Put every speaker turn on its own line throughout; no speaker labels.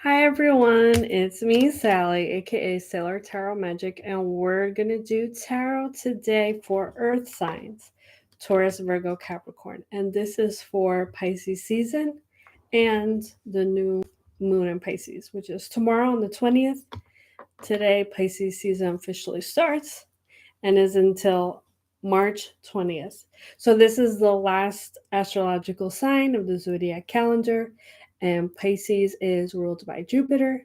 Hi everyone, it's me, Sally, aka Sailor Tarot Magic, and we're gonna do tarot today for Earth signs Taurus, Virgo, Capricorn. And this is for Pisces season and the new moon in Pisces, which is tomorrow on the 20th. Today, Pisces season officially starts and is until March 20th. So, this is the last astrological sign of the zodiac calendar, and Pisces is ruled by Jupiter.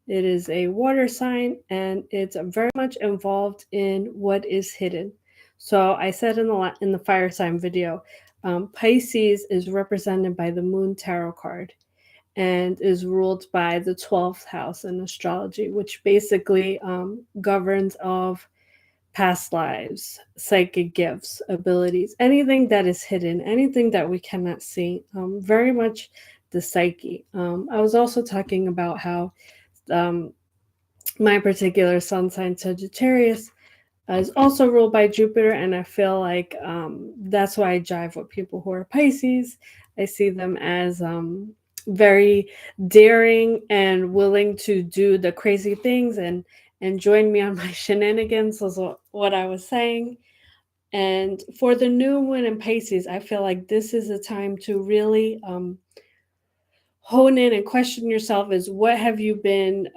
It is a water sign and it's very much involved in what is hidden. So, I said in the fire sign video, Pisces is represented by the Moon Tarot card and is ruled by the 12th house in astrology, which basically governs of past lives, psychic gifts, abilities, anything that is hidden, anything that we cannot see, very much the psyche. I was also talking about how um, my particular sun sign, Sagittarius, is also ruled by Jupiter, and I feel like that's why I jive with people who are Pisces. I see them as very daring and willing to do the crazy things and join me on my shenanigans, was what I was saying. And for the new moon in Pisces, I feel like this is a time to really hone in and question yourself: is what have you been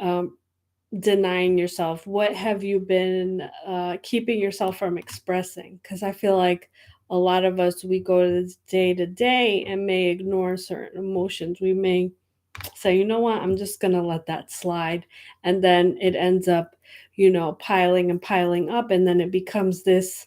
denying yourself? What have you been keeping yourself from expressing? Because I feel like a lot of us, we go to day and may ignore certain emotions. We may say, you know what, I'm just going to let that slide. And then it ends up, piling and piling up. And then it becomes this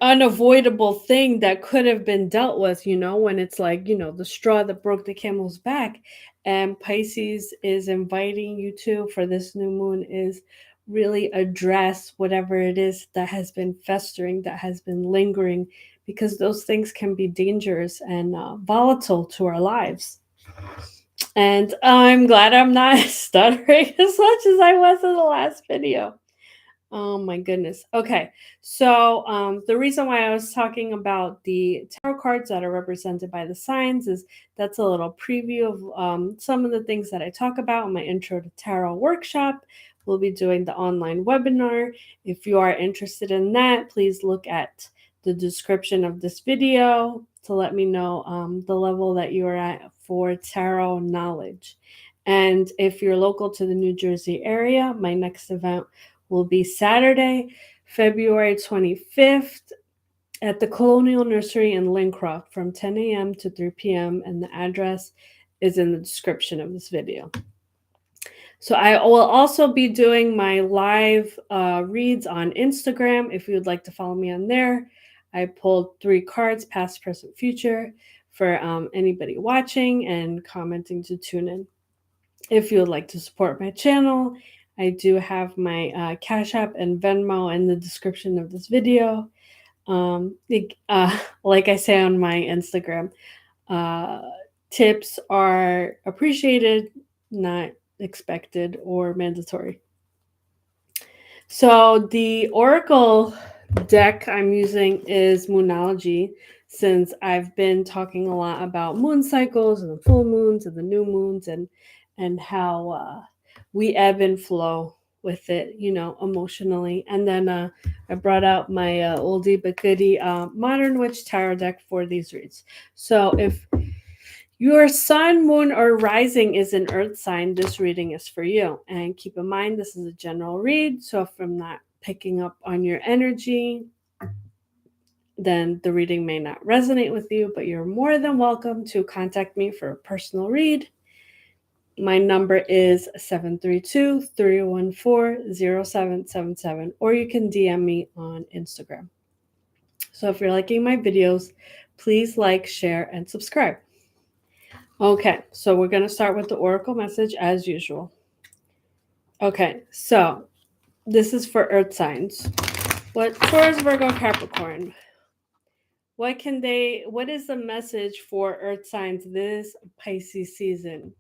unavoidable thing that could have been dealt with, when it's like, the straw that broke the camel's back. And Pisces is inviting you to, for this new moon, is really address whatever it is that has been festering, that has been lingering, because those things can be dangerous and volatile to our lives. And I'm glad I'm not stuttering as much as I was in the last video. Oh my goodness. Okay. So, the reason why I was talking about the tarot cards that are represented by the signs is that's a little preview of some of the things that I talk about in my Intro to Tarot workshop. We'll be doing the online webinar. If you are interested in that, please look at the description of this video to let me know the level that you are at for tarot knowledge. And if you're local to the New Jersey area, my next event will be Saturday, February 25th at the Colonial Nursery in Lincroft from 10 a.m. to 3 p.m. And the address is in the description of this video. So I will also be doing my live reads on Instagram. If you would like to follow me on there, I pulled 3 cards, past, present, future, for anybody watching and commenting to tune in. If you would like to support my channel, I do have my Cash App and Venmo in the description of this video. Like I say on my Instagram, tips are appreciated, not expected or mandatory. So the Oracle deck I'm using is Moonology, since I've been talking a lot about moon cycles and the full moons and the new moons and how we ebb and flow with it, emotionally. And then I brought out my oldie but goodie Modern Witch Tarot deck for these reads. So if your sun, moon, or rising is an earth sign, this reading is for you. And keep in mind, this is a general read. So if I'm not picking up on your energy, then the reading may not resonate with you, but you're more than welcome to contact me for a personal read. My number is 732-314-0777, or you can DM me on Instagram. So if you're liking my videos, please like, share, and subscribe. Okay, so we're going to start with the Oracle message as usual. Okay, so this is for earth signs. What Taurus, Virgo, Capricorn? What is the message for earth signs this Pisces season?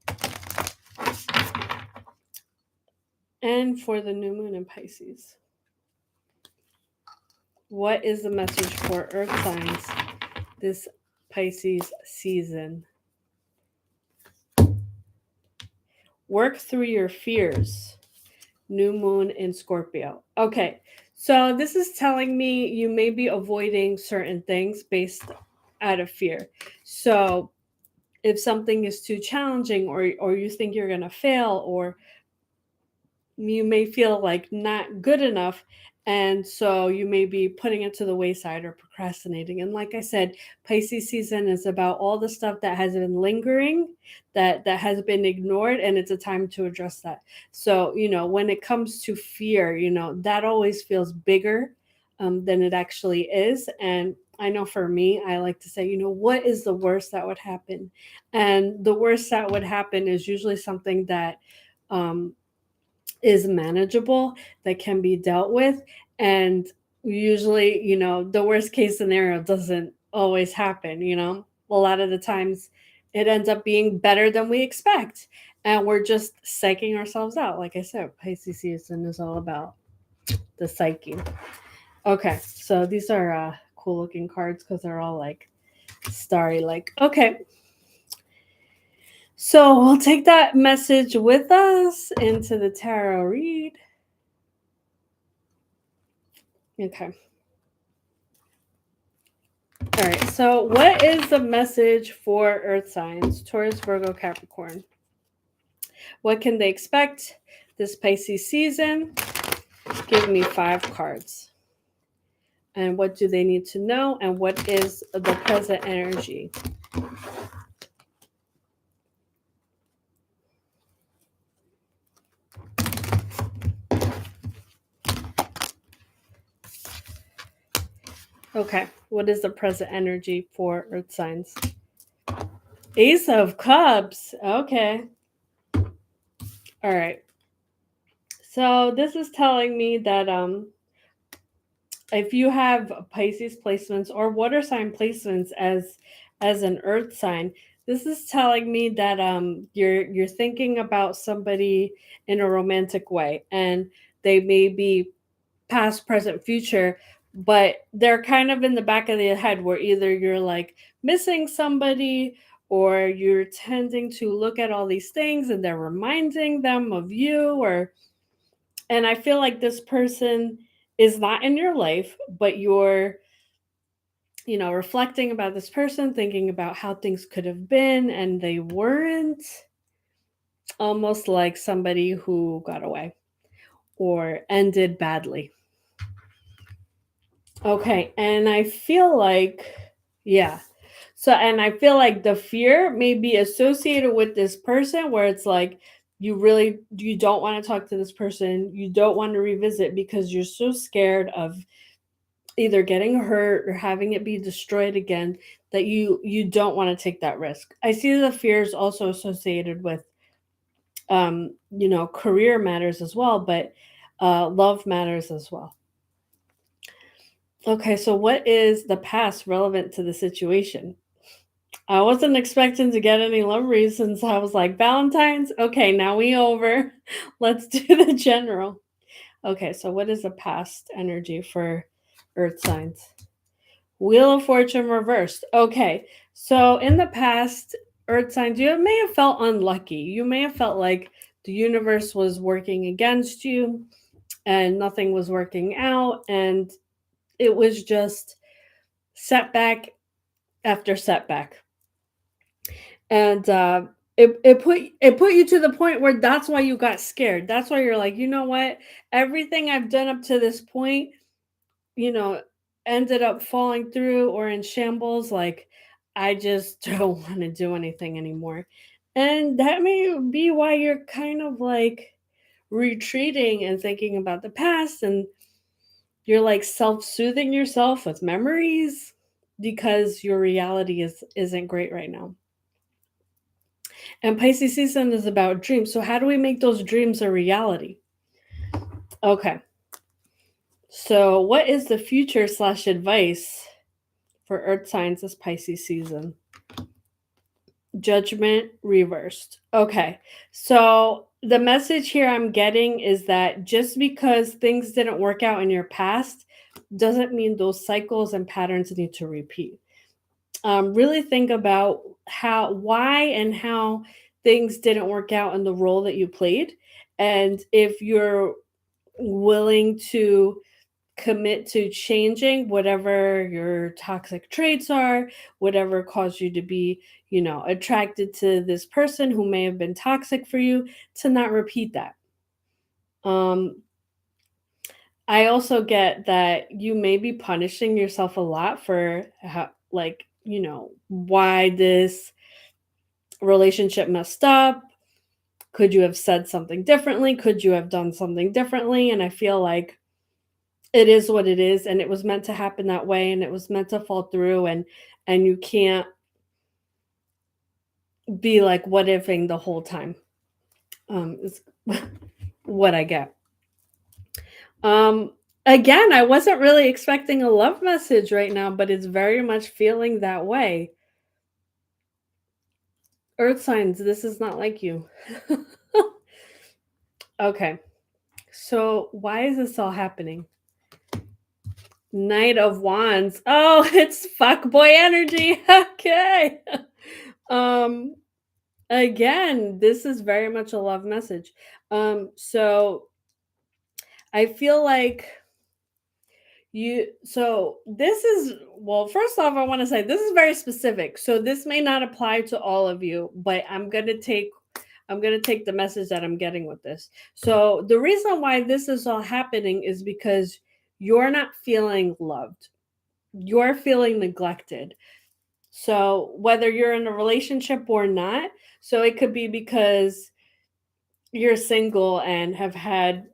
And for the new moon in Pisces. What is the message for earth signs this Pisces season? Work through your fears. New moon in Scorpio. Okay, so this is telling me you may be avoiding certain things based out of fear. So if something is too challenging, or you think you're going to fail, or you may feel like not good enough, and so you may be putting it to the wayside or procrastinating. And like I said, Pisces season is about all the stuff that has been lingering, that has been ignored, and it's a time to address that. So when it comes to fear, that always feels bigger than it actually is. And I know for me, I like to say, what is the worst that would happen? And the worst that would happen is usually something that um, is manageable, that can be dealt with. And usually, the worst case scenario doesn't always happen. A lot of the times it ends up being better than we expect. And we're just psyching ourselves out. Like I said, Pisces season is all about the psyche. Okay, so these are cool looking cards because they're all like starry. Like, okay, so we'll take that message with us into the tarot read. Okay. All right. So, what is the message for Earth signs? Taurus, Virgo, Capricorn. What can they expect this Pisces season? Give me 5 cards. And what do they need to know? And what is the present energy? Okay. What is the present energy for Earth signs? Ace of Cups. Okay. All right. So this is telling me that if you have Pisces placements or water sign placements as an earth sign, this is telling me that you're thinking about somebody in a romantic way, and they may be past, present, future, but they're kind of in the back of the head, where either you're like missing somebody, or you're tending to look at all these things and they're reminding them of you. Or And I feel like this person is not in your life, but you're, reflecting about this person, thinking about how things could have been and they weren't. Almost like somebody who got away or ended badly. Okay, and I feel like, yeah. So, and I feel like the fear may be associated with this person, where it's like you don't want to talk to this person, you don't want to revisit because you're so scared of either getting hurt or having it be destroyed again, that you don't want to take that risk. I see the fears also associated with career matters as well, but love matters as well. Okay, so what is the past relevant to the situation? I wasn't expecting to get any love reasons. I was like, Valentine's? Okay, now we over. Let's do the general. Okay, so what is the past energy for earth signs? Wheel of Fortune reversed. Okay, so in the past, earth signs, you may have felt unlucky. You may have felt like the universe was working against you and nothing was working out, and it was just setback after setback. And it put you to the point where that's why you got scared. That's why you're like, you know what? Everything I've done up to this point, you know, ended up falling through or in shambles. Like, I just don't want to do anything anymore. And that may be why you're kind of like retreating and thinking about the past, and you're like self-soothing yourself with memories because your reality isn't great right now. And Pisces season is about dreams. So how do we make those dreams a reality? Okay. So what is the future / advice for earth signs this Pisces season? Judgment reversed. Okay. So the message here I'm getting is that just because things didn't work out in your past doesn't mean those cycles and patterns need to repeat. Really think about why and how things didn't work out in the role that you played. And if you're willing to commit to changing whatever your toxic traits are, whatever caused you to be, attracted to this person who may have been toxic for you, to not repeat that. Um, I also get that you may be punishing yourself a lot for how, like, why this relationship messed up. Could you have said something differently? Could you have done something differently? And I feel like it is what it is, and it was meant to happen that way, and it was meant to fall through, and you can't be like what ifing the whole time. Is what I get. Um, Again, I wasn't really expecting a love message right now, but it's very much feeling that way. Earth signs, this is not like you. Okay, so why is this all happening? Knight of Wands. Oh, it's fuckboy energy. Okay. Um, Again, this is very much a love message. So I feel like this is, well, first off, I want to say this is very specific. So this may not apply to all of you, but I'm going to take the message that I'm getting with this. So the reason why this is all happening is because you're not feeling loved. You're feeling neglected. So whether you're in a relationship or not, so it could be because you're single and have had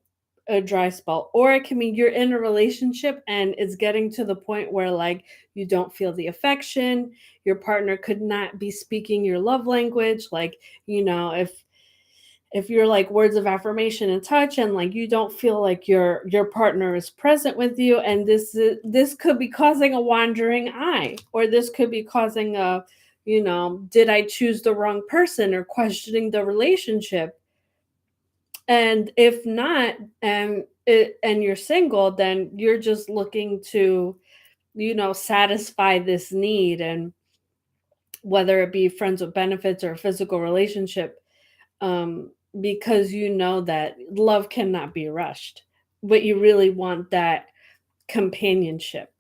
a dry spell, or it can mean you're in a relationship and it's getting to the point where like you don't feel the affection. Your partner could not be speaking your love language, like, if you're like words of affirmation and touch, and like you don't feel like your partner is present with you, and this could be causing a wandering eye, or this could be causing a, did I choose the wrong person, or questioning the relationship. And if not, and you're single, then you're just looking to, satisfy this need, and whether it be friends with benefits or a physical relationship, because you know that love cannot be rushed, but you really want that companionship.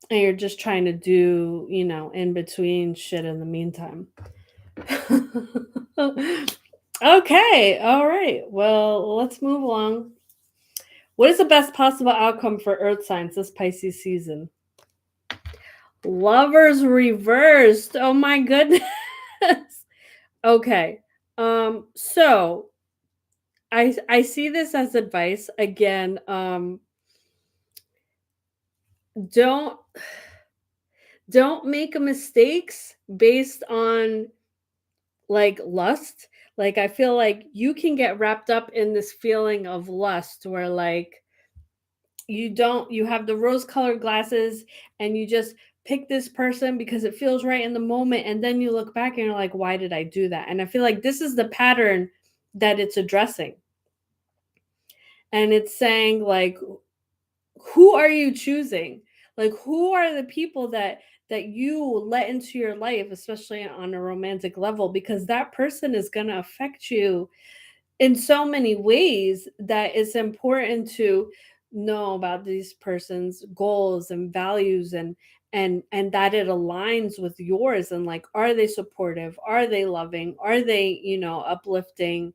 And you're just trying to do, in between shit in the meantime. Okay, all right. Well, let's move along. What is the best possible outcome for Earth signs this Pisces season? Lovers reversed. Oh my goodness. Okay. So I see this as advice again. Don't don't make mistakes based on like lust. Like I feel like you can get wrapped up in this feeling of lust where like you have the rose colored glasses and you just pick this person because it feels right in the moment, and then you look back and you're like, why did I do that? And I feel like this is the pattern that it's addressing. And it's saying like, who are you choosing? Like who are the people that you let into your life, especially on a romantic level, because that person is going to affect you in so many ways that it's important to know about these person's goals and values, and that it aligns with yours, and like, are they supportive, are they loving, are they, uplifting,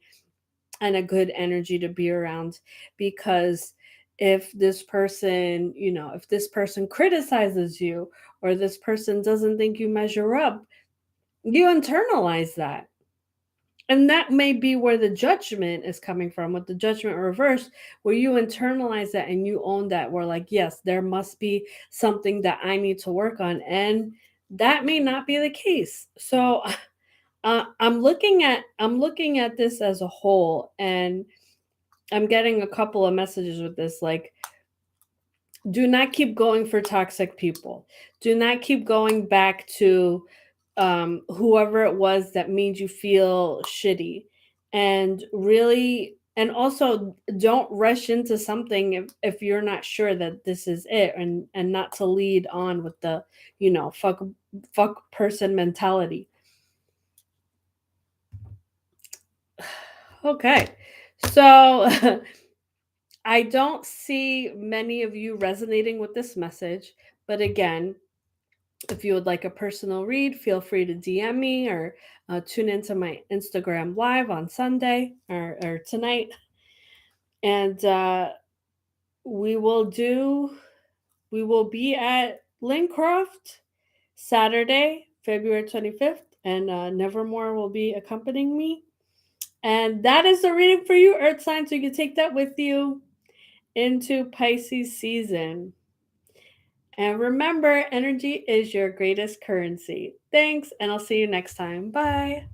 and a good energy to be around. Because if this person criticizes you, or this person doesn't think you measure up, you internalize that. And that may be where the judgment is coming from, with the judgment reverse, where you internalize that and you own that. We're like, yes, there must be something that I need to work on. And that may not be the case. So I'm looking at this as a whole, and I'm getting a couple of messages with this, like, do not keep going for toxic people. Do not keep going back to whoever it was that made you feel shitty. And really, and also don't rush into something if you're not sure that this is it, and not to lead on with the, fuck person mentality. Okay. So I don't see many of you resonating with this message, but again, if you would like a personal read, feel free to DM me or tune into my Instagram live on Sunday or tonight. And we will do, we will be at Lincroft Saturday, February 25th, and Nevermore will be accompanying me. And that is the reading for you, Earth signs. So you can take that with you into Pisces season. And remember, energy is your greatest currency. Thanks, and I'll see you next time. Bye.